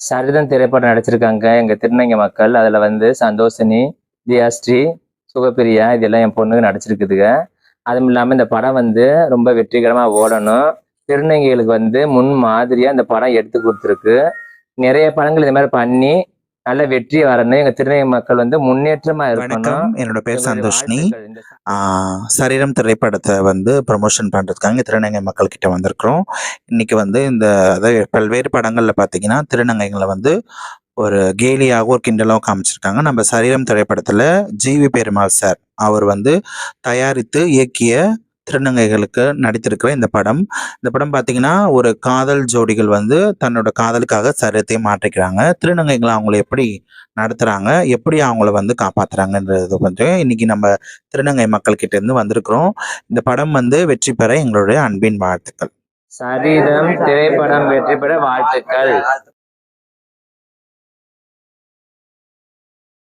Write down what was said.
சரிதம் திரைப்படம் நடிச்சிருக்காங்க எங்க திருநங்கை மக்கள். அதுல வந்து சந்தோஷினி, தியாஸ்ரீ, சுகப்பிரியா இதெல்லாம் என் பொண்ணுங்க நடிச்சிருக்குதுக. அதுவும் இல்லாம இந்த படம் வந்து ரொம்ப வெற்றிகரமா ஓடணும். திருநங்கைகளுக்கு வந்து முன்மாதிரியா இந்த படம் எடுத்து குடுத்துருக்கு. நிறைய படங்கள் இது மாரி பண்ணி, நல்ல வெற்றி வரணும். எங்க திருநங்கை மக்கள் வந்து முன்னேற்றமா இருக்கணும். வணக்கம். என்னோட பேர் எங்களுடைய சந்தோஷினி. வாழ்த்துக்கள். இந்த சரீரம் திரைப்படத்தை வந்து ப்ரமோஷன் பண்ணுறதுக்காக திருநங்கை மக்கள் கிட்ட வந்திருக்கிறோம். இன்னைக்கு வந்து இந்த அதாவது பல்வேறு படங்களில் பார்த்தீங்கன்னா திருநங்கைகளை வந்து ஒரு கேலியாக ஒரு கிண்டலாக காமிச்சிருக்காங்க. நம்ம சரீரம் திரைப்படத்தில் ஜிவி பெருமாள் சார் அவர் வந்து தயாரித்து இயக்கிய திருநங்கைகளுக்கு நடித்திருக்கிற இந்த படம் பார்த்தீங்கன்னா ஒரு காதல் ஜோடிகள் வந்து தன்னோட காதலுக்காக சரீரத்தையும் மாற்றிக்கிறாங்க. திருநங்கைகளை அவங்கள எப்படி நடத்துறாங்க, எப்படி அவங்கள வந்து காப்பாத்துறாங்கன்றது கொஞ்சம் இன்னைக்கு நம்ம திருநங்கை மக்கள் கிட்ட இருந்து வந்திருக்கிறோம். இந்த படம் வந்து வெற்றி பெற எங்களுடைய அன்பின் வாழ்த்துக்கள். சரிதம் திரைப்படம் வெற்றி பெற வாழ்த்துக்கள்.